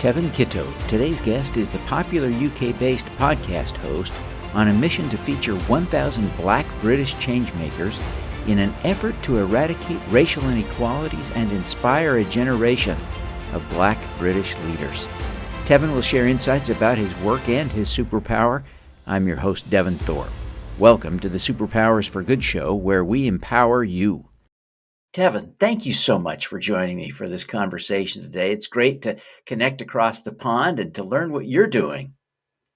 Tevin Kittoe. Today's guest is the popular UK-based podcast host on a mission to feature 1,000 Black British changemakers in an effort to eradicate racial inequalities and inspire a generation of Black British leaders. Tevin will share insights about his work and his superpower. I'm your host, Devin Thorpe. Welcome to the Superpowers for Good show, where we empower you. Tevin, thank you so much for joining me for this conversation today. It's great to connect across the pond and to learn what you're doing.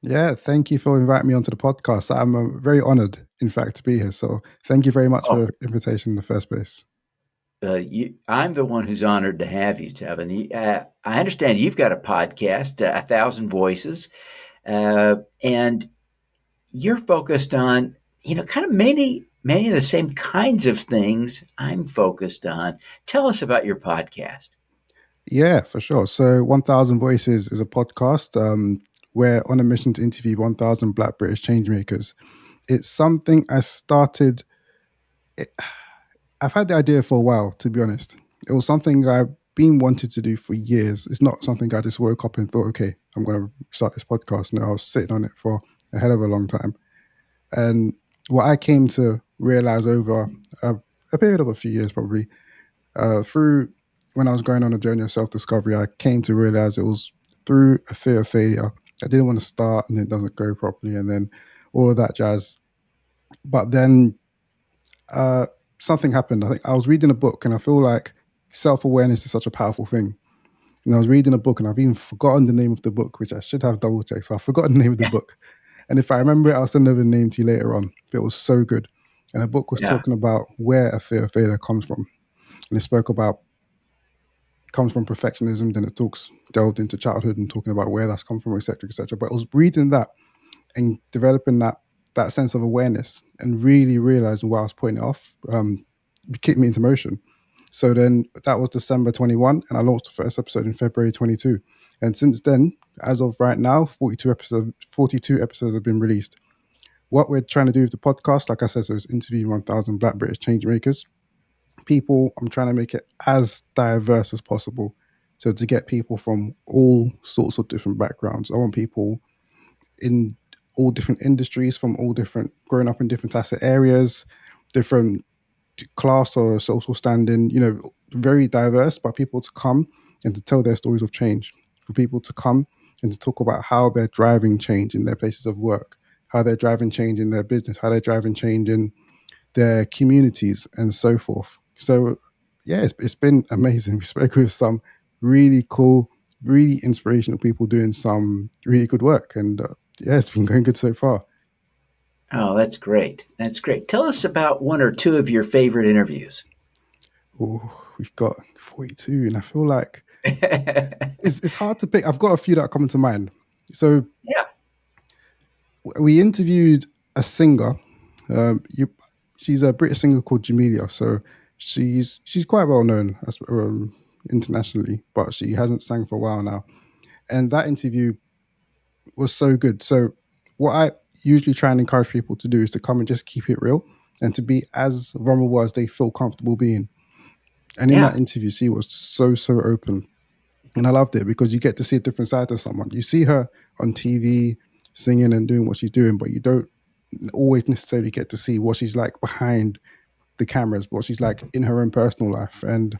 Yeah, thank you for inviting me onto the podcast. I'm very honored, in fact, to be here. So thank you very much for the invitation in the first place. I'm the one who's honored to have you, Tevin. I understand you've got a podcast, 1,000 Voices, and you're focused on, kind of many of the same kinds of things I'm focused on. Tell us about your podcast. Yeah, for sure. So 1,000 Voices is a podcast where on a mission to interview 1,000 Black British changemakers. It's something I started... I've had the idea for a while, to be honest. It was something I've been wanting to do for years. It's not something I just woke up and thought, okay, I'm going to start this podcast. No, I was sitting on it for a hell of a long time. And what I came to realize over a period of a few years, probably, through when I was going on a journey of self-discovery, I came to realize it was through a fear of failure. I didn't want to start and it doesn't go properly and then all of that jazz. But then something happened. I think I was reading a book and I feel like self-awareness is such a powerful thing. And I was reading a book and I've even forgotten the name of the book, which I should have double checked. So I've forgotten the name of the book. And if I remember it, I'll send over the name to you later on. But it was so good. And the book was talking about where a fear of failure comes from. And it spoke about, comes from perfectionism, then it delved into childhood and talking about where that's come from, etc., etc. But I was reading that and developing that sense of awareness and really realizing why I was putting it off, kicked me into motion. So then that was December 21 and I launched the first episode in February 22. And since then, as of right now, 42 episodes have been released. What we're trying to do with the podcast, like I said, so is interview 1,000 Black British changemakers. People, I'm trying to make it as diverse as possible. So to get people from all sorts of different backgrounds. I want people in all different industries, from all different, growing up in different types of areas, different class or social standing, very diverse, but people to come and to tell their stories of change, for people to come and to talk about how they're driving change in their places of work, how they're driving change in their business, how they're driving change in their communities and so forth. So yeah, it's been amazing. We spoke with some really cool, really inspirational people doing some really good work. And yeah, it's been going good so far. Oh, that's great. That's great. Tell us about one or two of your favorite interviews. Oh, we've got 42 and I feel like it's hard to pick. I've got a few that come to mind. So yeah, we interviewed a singer. She's a British singer called Jamelia. So she's quite well known internationally, but she hasn't sang for a while now. And that interview was so good. So what I usually try and encourage people to do is to come and just keep it real and to be as vulnerable as they feel comfortable being. And in that interview, she was so open. And I loved it because you get to see a different side of someone. You see her on TV singing and doing what she's doing, but you don't always necessarily get to see what she's like behind the cameras, what she's like in her own personal life. And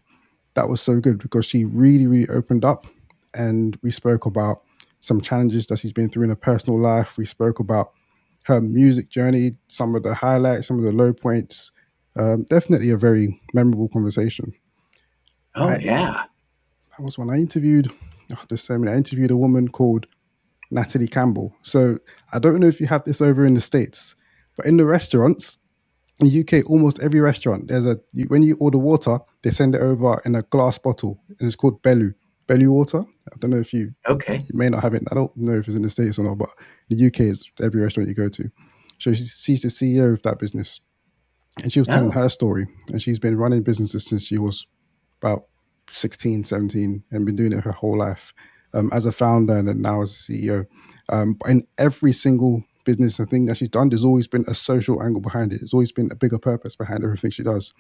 that was so good because she really opened up and we spoke about some challenges that she's been through in her personal life. We spoke about her music journey, some of the highlights, some of the low points. Definitely a very memorable conversation. That was when I interviewed, there's so many. I interviewed a woman called Natalie Campbell. So I don't know if you have this over in the States, but in the restaurants, in the UK, almost every restaurant, when you order water, they send it over in a glass bottle, and it's called Bellu water. I don't know if you may not have it. I don't know if it's in the States or not, but the UK is every restaurant you go to. So she's the CEO of that business, and she was telling her story, and she's been running businesses since she was about 16, 17, and been doing it her whole life as a founder and then now as a CEO. But in every single business and thing that she's done, there's always been a social angle behind it. There's always been a bigger purpose behind everything she does.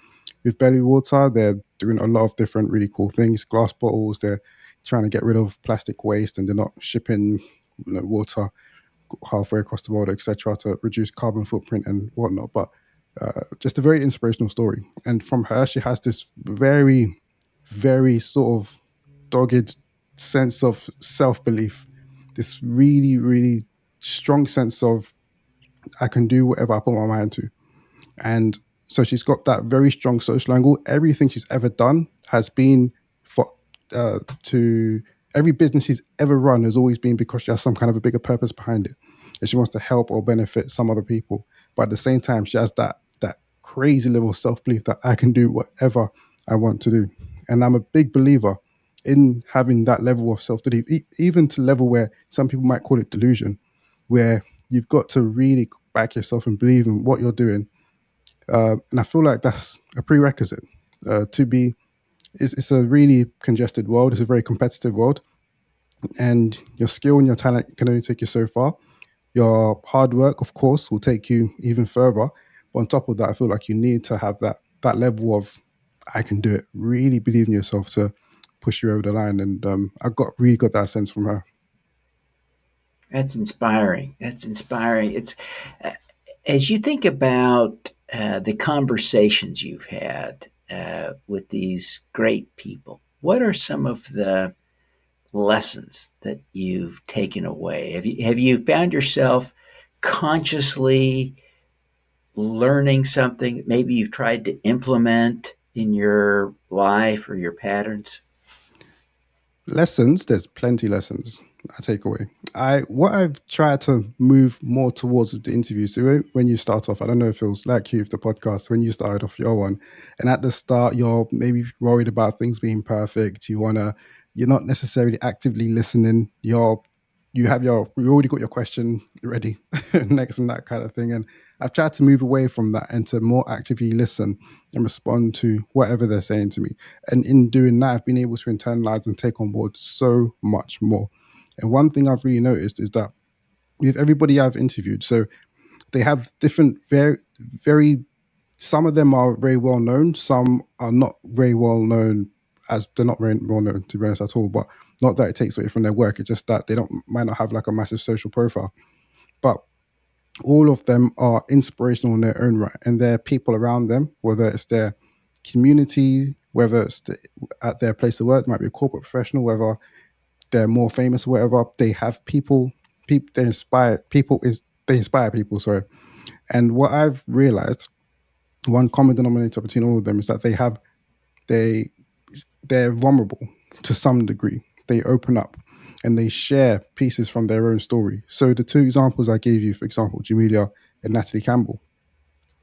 With Belly Water, they're doing a lot of different really cool things, glass bottles, they're trying to get rid of plastic waste, and they're not shipping water halfway across the world, etc., to reduce carbon footprint and whatnot. But just a very inspirational story. And from her, she has this very, very sort of dogged sense of self belief, this really, really strong sense of I can do whatever I put my mind to. And so she's got that very strong social angle. Everything she's ever done has been for to every business she's ever run has always been because she has some kind of a bigger purpose behind it, and she wants to help or benefit some other people. But at the same time, she has that crazy level of self belief that I can do whatever I want to do. And I'm a big believer in having that level of self belief, even to level where some people might call it delusion, where you've got to really back yourself and believe in what you're doing. And I feel like that's a prerequisite to be. It's a really congested world. It's a very competitive world, and your skill and your talent can only take you so far. Your hard work, of course, will take you even further. But on top of that, I feel like you need to have that level of I can do it. Really believe in yourself to push you over the line. And I really got that sense from her. That's inspiring. That's inspiring. It's uh, as you think about the conversations you've had with these great people. What are some of the lessons that you've taken away? Have you found yourself consciously learning something that maybe you've tried to implement in your life or your patterns? Lessons, there's plenty lessons I take away. What I've tried to move more towards with the interview. So when you start off, I don't know if it was like you with the podcast, when you started off your one, and at the start you're maybe worried about things being perfect. You're not necessarily actively listening. You already got your question ready next and that kind of thing. And I've tried to move away from that and to more actively listen and respond to whatever they're saying to me. And in doing that, I've been able to internalize and take on board so much more. And one thing I've really noticed is that with everybody I've interviewed, so they have different, very, some of them are very well known, some are not very well known, as they're not very well known, to be honest, at all. But not that it takes away from their work, it's just that they don't might not have like a massive social profile. But all of them are inspirational in their own right, and there are people around them, whether it's their community, whether at their place of work, it might be a corporate professional, whether they're more famous or whatever. They have people they inspire people is they inspire people. Sorry, and what I've realized, one common denominator between all of them is that they they're vulnerable to some degree. They open up and they share pieces from their own story. So the two examples I gave you, for example, Jamelia and Natalie Campbell.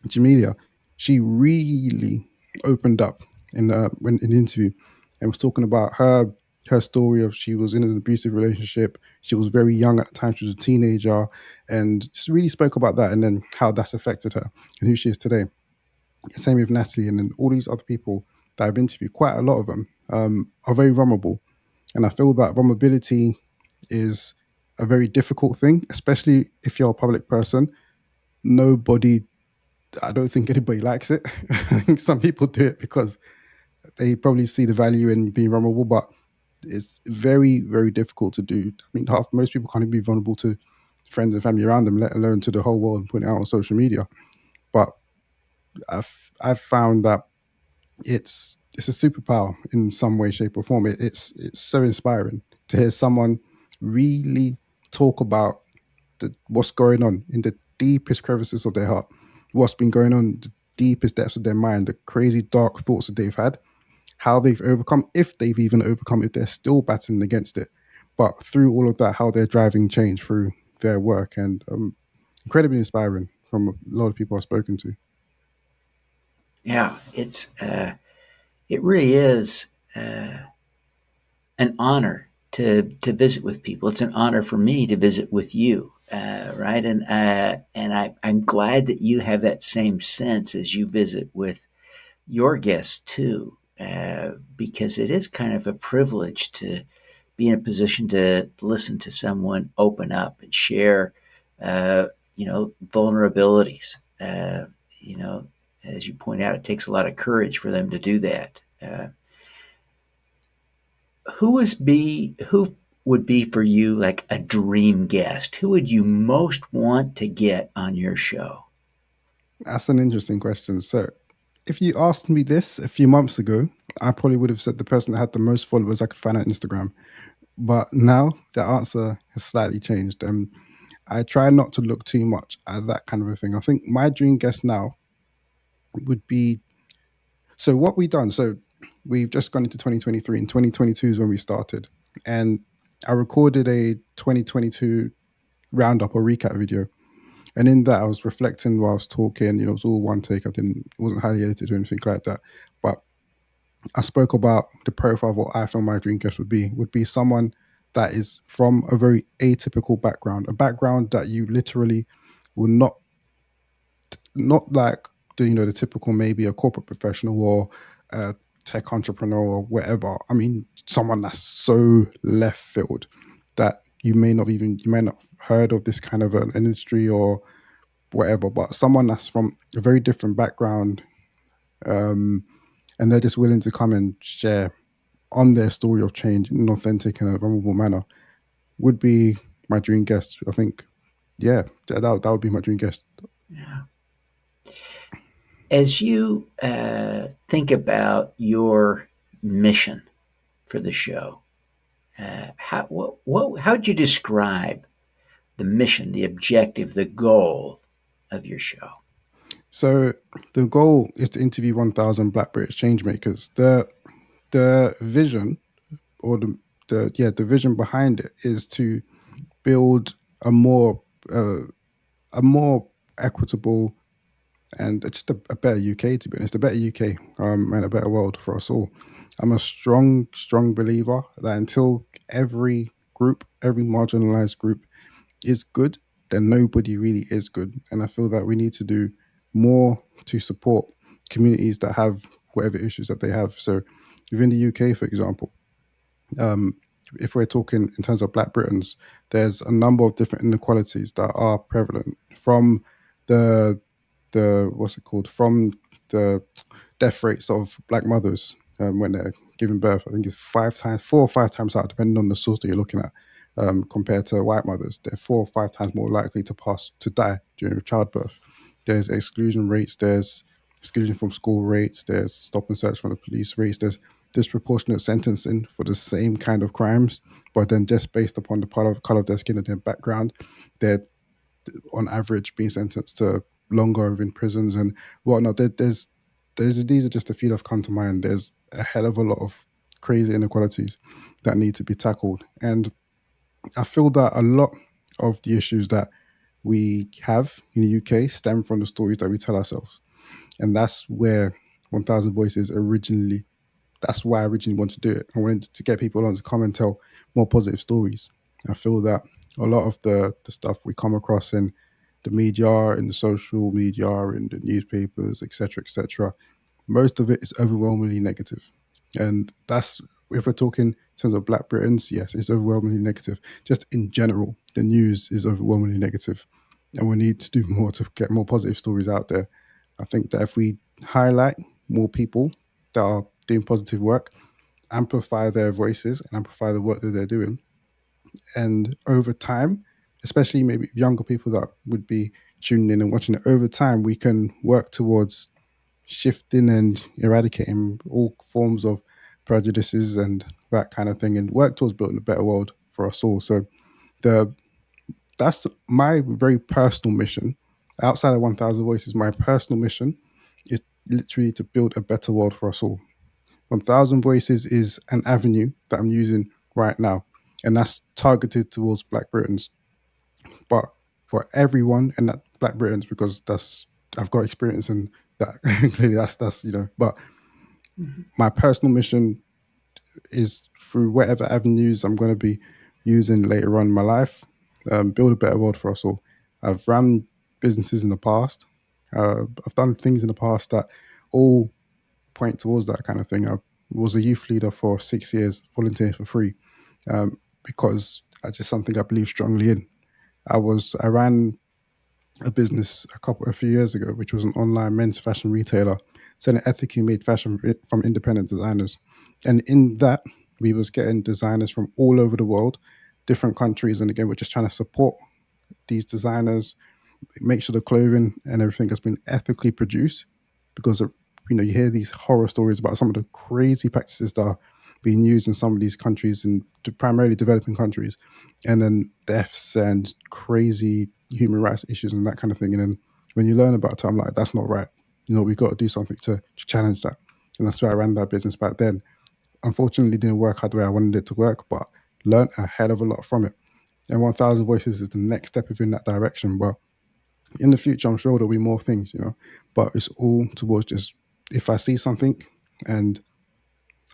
Jamelia, she really opened up when in the interview and was talking about her story of she was in an abusive relationship. She was very young at the time. She was a teenager, and she really spoke about that and then how that's affected her and who she is today. Same with Natalie, and then all these other people that I've interviewed. Quite a lot of them are very vulnerable, and I feel that vulnerability is a very difficult thing, especially if you're a public person. Nobody I don't think anybody likes it. I think some people do it because they probably see the value in being vulnerable, but it's very, very difficult to do. I mean, most people can't even be vulnerable to friends and family around them, let alone to the whole world and putting it out on social media. But I've found that it's a superpower in some way, shape, or form. It's so inspiring to hear someone really talk about what's going on in the deepest crevices of their heart, what's been going on in the deepest depths of their mind, the crazy dark thoughts that they've had, how they've overcome, if they've even overcome, if they're still battling against it. But through all of that, how they're driving change through their work, and incredibly inspiring from a lot of people I've spoken to. Yeah, it really is an honor to visit with people. It's an honor for me to visit with you, right? I'm glad that you have that same sense as you visit with your guests too, because it is kind of a privilege to be in a position to listen to someone open up and share, uh, vulnerabilities. You know, as you point out, it takes a lot of courage for them to do that. who would be for you like a dream guest? Who would you most want to get on your show? That's an interesting question. So, if you asked me this a few months ago, I probably would have said the person that had the most followers I could find on Instagram. But now the answer has slightly changed. I try not to look too much at that kind of a thing. I think my dream guest now would be, so what we done. So we've just gone into 2023, and 2022 is when we started. And I recorded a 2022 roundup or recap video. And in that, I was reflecting while I was talking. It was all one take. It wasn't highly edited or anything like that. But I spoke about the profile of what I feel my dream guest would be someone that is from a very atypical background, a background that you literally will not like the typical, maybe a corporate professional or a tech entrepreneur or whatever. I mean, someone that's so left field that you may not have heard of this kind of an industry or whatever, but someone that's from a very different background, um, and they're just willing to come and share on their story of change in an authentic and a vulnerable manner would be my dream guest. I think, yeah, that would be my dream guest. Yeah. As you think about your mission for the show, how'd you describe the mission, the objective, the goal of your show? So the goal is to interview 1,000 Black British changemakers. The vision or the vision behind it is to build a more uh, a more equitable and just a better UK, to be honest, a better UK, and a better world for us all. I'm a strong believer that until every marginalized group is good, then nobody really is good. And I feel that we need to do more to support communities that have whatever issues that they have. So within the UK, for example, um, if we're talking in terms of Black Britons, there's a number of different inequalities that are prevalent from the what's it called, from the death rates of Black mothers when they're giving birth. I think it's 5 times, 4 or 5 times out, depending on the source that you're looking at. Compared to white mothers, they're 4 or 5 times more likely to die during childbirth. There's exclusion rates. There's exclusion from school rates. There's stop and search from the police rates. There's disproportionate sentencing for the same kind of crimes, but then just based upon the part of color of their skin and their background, they're on average being sentenced to longer in prisons and whatnot. There's these are just a few that have come to mind. There's a hell of a lot of crazy inequalities that need to be tackled, and I feel that a lot of the issues that we have in the UK stem from the stories that we tell ourselves, and that's where 1,000 Voices originally that's why I originally wanted to do it. I wanted to get people on to come and tell more positive stories. I feel that a lot of the stuff we come across in the media, in the social media, in the newspapers, etc., most of it is overwhelmingly negative. And that's, if we're talking in terms of Black Britons, yes, it's overwhelmingly negative. Just in general, the news is overwhelmingly negative, and we need to do more to get more positive stories out there. I think that if we highlight more people that are doing positive work, amplify their voices and amplify the work that they're doing, and over time, especially maybe younger people that would be tuning in and watching it, over time we can work towards shifting and eradicating all forms of prejudices and that kind of thing, and work towards building a better world for us all. So the that's my very personal mission. Outside of 1,000 Voices, my personal mission is literally to build a better world for us all. 1,000 Voices is an avenue that I'm using right now, and that's targeted towards Black Britons. But for everyone, and that Black Britons, because that's I've got experience in that. Clearly, that's. But Mhm. my personal mission is through whatever avenues I'm going to be using later on in my life, build a better world for us all. I've run businesses in the past. I've done things in the past that all point towards that kind of thing. I was a youth leader for 6 years, volunteering for free, because that's just something I believe strongly in. I ran a business a few years ago, which was an online men's fashion retailer selling ethically made fashion from independent designers. And in that, We was getting designers from all over the world, different countries, and again, we're just trying to support these designers, make sure the clothing and everything has been ethically produced, because you hear these horror stories about some of the crazy practices that are being used in some of these countries, and primarily developing countries, and then deaths and crazy human rights issues and that kind of thing. And then when you learn about it, I'm like, that's not right. We've got to do something to challenge that. And that's why I ran that business back then. Unfortunately, it didn't work out the way I wanted it to work, but learned a hell of a lot from it. And 1,000 Voices is the next step within that direction. But in the future, I'm sure there'll be more things. But it's all towards just, if I see something and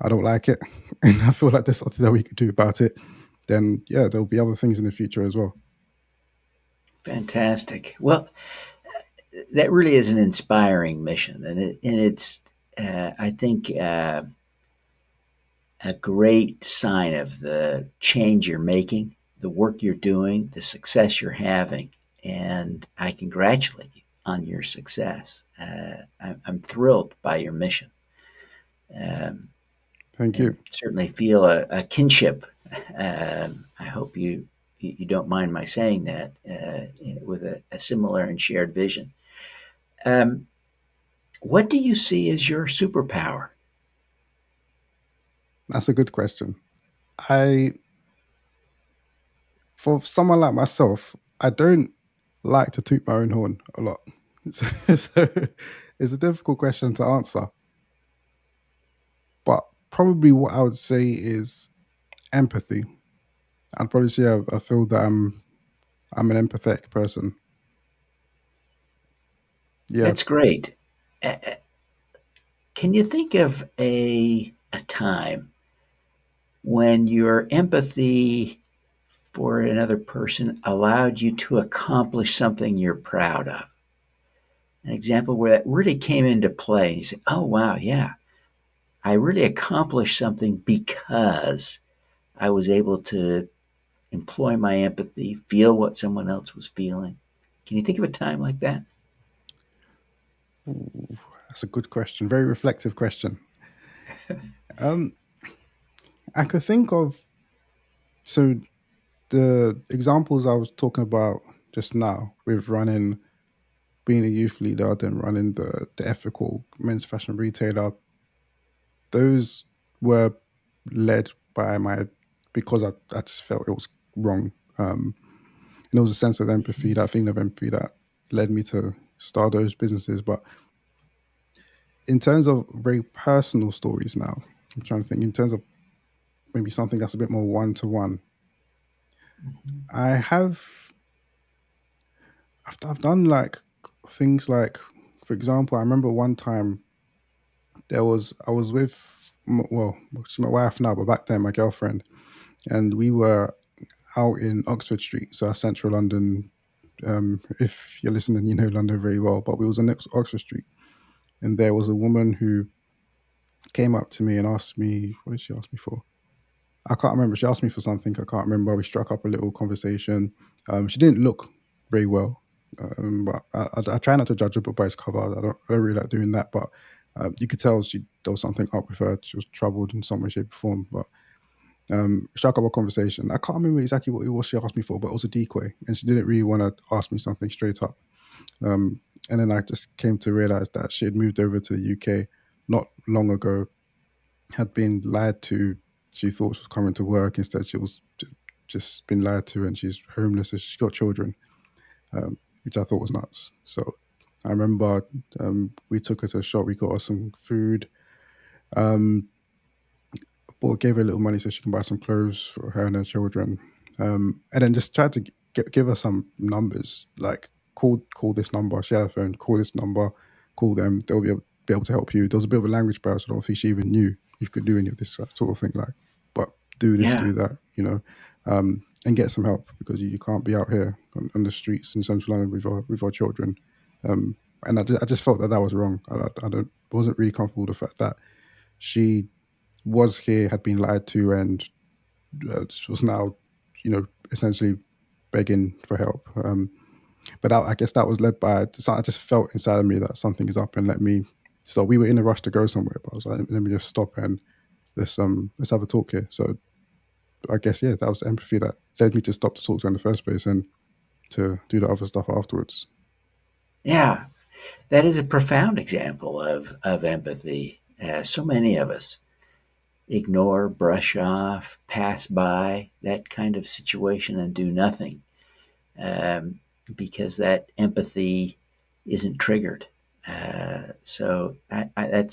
I don't like it, and I feel like there's something that we could do about it, then yeah, there'll be other things in the future as well. Fantastic. Well, that really is an inspiring mission, and it's I think a great sign of the change you're making, the work you're doing, the success you're having, and I congratulate you on your success. I'm thrilled by your mission, um, Thank and you. certainly feel a kinship. I hope you don't mind my saying that, with a similar and shared vision. Um, what do you see as your superpower? That's a good question. I, for someone like myself, I don't like to toot my own horn a lot. So it's a difficult question to answer. But probably what I would say is empathy. I'd probably say I feel that I'm an empathetic person. Yeah. That's great. Uh, Can you think of a time when your empathy for another person allowed you to accomplish something you're proud of? An example where that really came into play and you say, "Oh wow, yeah, I really accomplished something because I was able to employ my empathy, feel what someone else was feeling." Can you think of a time like that? Ooh, that's a good question. Very reflective question. Um, I could think of, so the examples I was talking about just now with running, being a youth leader, then running the ethical men's fashion retailer. Those were led by because I just felt it was wrong. And it was a sense of empathy, that feeling of empathy that led me to start those businesses. But in terms of very personal stories now, I'm trying to think in terms of maybe something that's a bit more one to one. I have I've done like things like, for example, I remember one time I was with well, she's my wife now, but back then my girlfriend, and we were out in Oxford Street, so central London. If you're listening, you know London very well. But we was on Oxford Street, and there was a woman who came up to me and asked me, what did she ask me for? I can't remember. She asked me for something. I can't remember. We struck up a little conversation. She didn't look very well, but I try not to judge a book by its cover. I don't really like doing that. But you could tell there was something up with her. She was troubled in some way, shape, or form. But struck up a conversation. I can't remember exactly what it was she asked me for, but it was a decoy, and she didn't really want to ask me something straight up. Um, and then I just came to realize that she had moved over to the UK not long ago, had been lied to. She thought she was coming to work. Instead, she was just been lied to, and she's homeless and she's got children, which I thought was nuts. So I remember we took her to a shop. We got her some food. Um, but gave her a little money so she can buy some clothes for her and her children, and then just tried to give her some numbers, like call this number. She had a phone. Call this number. Call them. They'll be able to help you. There was a bit of a language barrier, so I don't think she even knew you could do any of this sort of thing. Like, but do this, Yeah, do that, and get some help, because you can't be out here on the streets in central London with our children. Um, and I just felt that was wrong. I don't wasn't really comfortable with the fact that she was here, had been lied to, and was now, essentially begging for help. But I guess that was led by, so I just felt inside of me that something is up, and let me. So we were in a rush to go somewhere, but I was like, let me just stop and let's have a talk here. So I guess yeah, that was the empathy that led me to stop to talk to her in the first place and to do the other stuff afterwards. Yeah, that is a profound example of empathy. So many of us ignore, brush off, pass by that kind of situation and do nothing, um, because that empathy isn't triggered. That's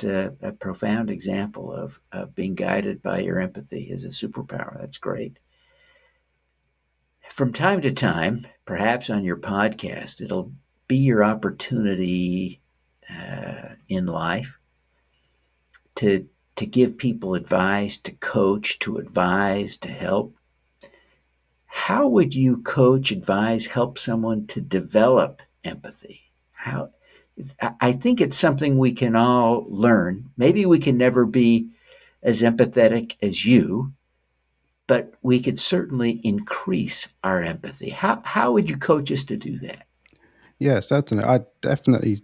a profound example of being guided by your empathy as a superpower. That's great. From time to time, perhaps on your podcast, it'll be your opportunity in life to give people advice, to coach, to advise, to help. How would you coach, advise, help someone to develop empathy? How I think it's something we can all learn. Maybe we can never be as empathetic as you, but we could certainly increase our empathy. How would you coach us to do that? Yeah, certainly. I definitely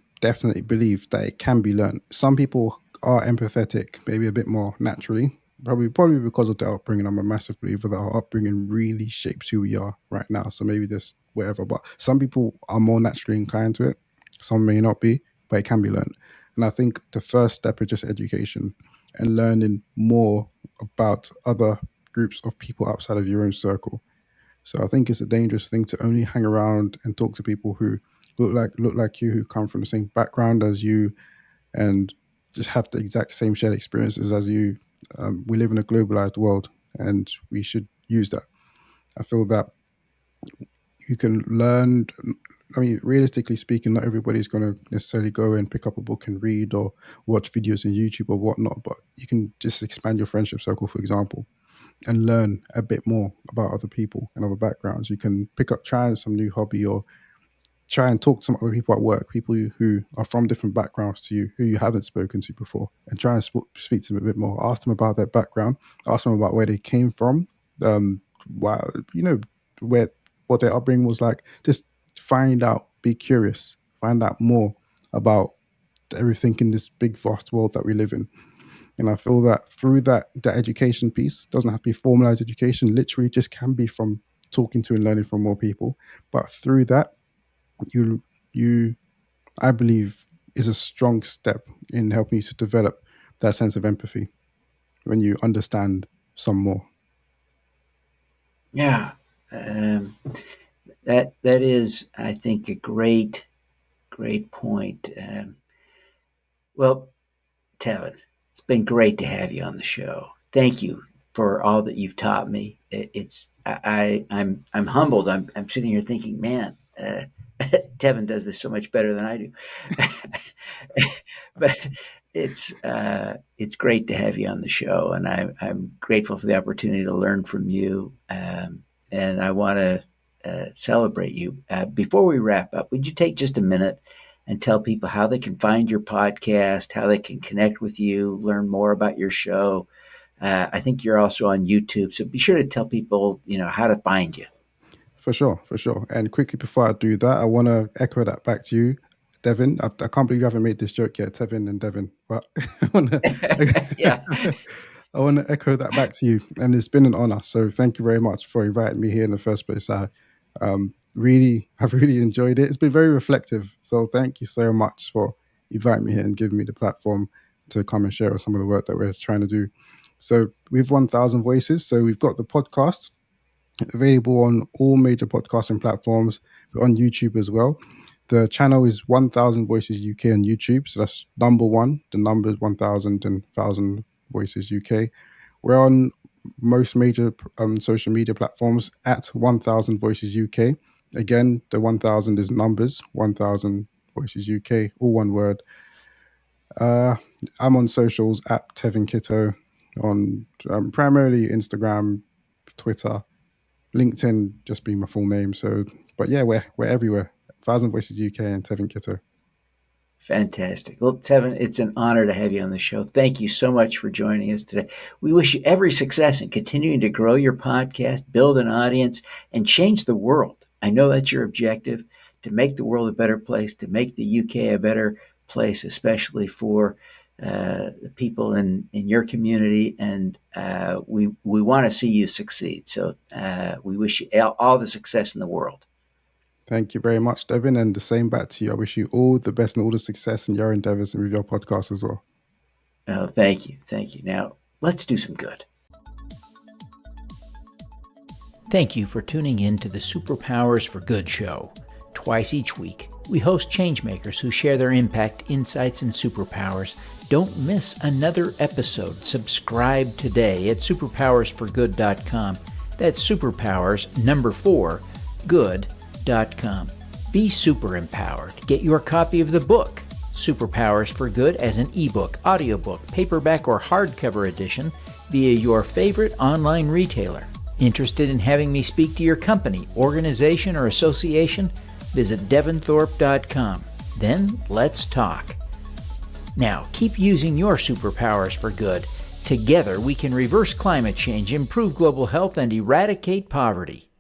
believe that it can be learned. Some people are empathetic, maybe a bit more naturally. Probably because of their upbringing. I'm a massive believer that our upbringing really shapes who we are right now. So maybe this whatever. But some people are more naturally inclined to it. Some may not be, but it can be learned. And I think the first step is just education and learning more about other groups of people outside of your own circle. So I think it's a dangerous thing to only hang around and talk to people who look like you, who come from the same background as you, and just have the exact same shared experiences as you. We live in a globalized world, and we should use that. I feel that you can learn. I mean, realistically speaking, not everybody's going to necessarily go and pick up a book and read or watch videos on YouTube or whatnot, but you can just expand your friendship circle, for example, and learn a bit more about other people and other backgrounds. You can pick up, try some new hobby, or try and talk to some other people at work, people who are from different backgrounds to you, who you haven't spoken to before, and try and speak to them a bit more. Ask them about their background, ask them about where they came from, why, where what their upbringing was like. Just find out, be curious, find out more about everything in this big vast world that we live in. And I feel that through that education piece, doesn't have to be formalized education, literally just can be from talking to and learning from more people. But through that, you you I believe is a strong step in helping you to develop that sense of empathy when you understand some more. Yeah, um, that is, I think, a great point. Well, Tevin, it's been great to have you on the show. Thank you for all that you've taught me. I'm humbled. I'm sitting here thinking, man, Tevin does this so much better than I do. But it's great to have you on the show, and I'm grateful for the opportunity to learn from you. And I want to celebrate you. Before we wrap up, would you take just a minute and tell people how they can find your podcast, how they can connect with you, learn more about your show? I think you're also on YouTube, so be sure to tell people, how to find you. For sure, for sure. And quickly before I do that, I want to echo that back to you, Devin. I can't believe you haven't made this joke yet, Tevin and Devin. But I want to, Yeah, I want to echo that back to you. And it's been an honor. So thank you very much for inviting me here in the first place. I've really enjoyed it. It's been very reflective. So thank you so much for inviting me here and giving me the platform to come and share some of the work that we're trying to do. So we've 1,000 voices. So we've got the podcast available on all major podcasting platforms, but on YouTube as well. The channel is 1,000 Voices UK on YouTube. So that's number one. The number is 1,000 and 1,000 Voices UK. We're on most major social media platforms at 1,000 Voices UK. Again, the 1,000 is numbers, 1,000 Voices UK, all one word. Uh, I'm on socials at Tevin Kittoe on primarily Instagram, Twitter, LinkedIn just being my full name. So, but yeah, we're everywhere. Thousand Voices UK and Tevin Kittoe. fantastic. Well, Tevin, it's an honor to have you on the show. Thank you so much for joining us today. We wish you every success in continuing to grow your podcast, build an audience, and change the world. I know that's your objective, to make the world a better place, to make the UK a better place, especially for the people in your community, and we want to see you succeed. So we wish you all the success in the world. Thank you very much, Devin, and the same back to you. I wish you all the best and all the success in your endeavors and with your podcast as well. Oh, thank you. Now, let's do some good. Thank you for tuning in to the Superpowers for Good show. Twice each week, we host changemakers who share their impact, insights, and superpowers. Don't miss another episode. Subscribe today at superpowersforgood.com. That's superpowers, 4, good.com. Be super empowered. Get your copy of the book, Superpowers for Good, as an ebook, audiobook, paperback, or hardcover edition via your favorite online retailer. Interested in having me speak to your company, organization, or association? Visit devinthorpe.com. Then let's talk. Now, keep using your superpowers for good. Together, we can reverse climate change, improve global health, and eradicate poverty.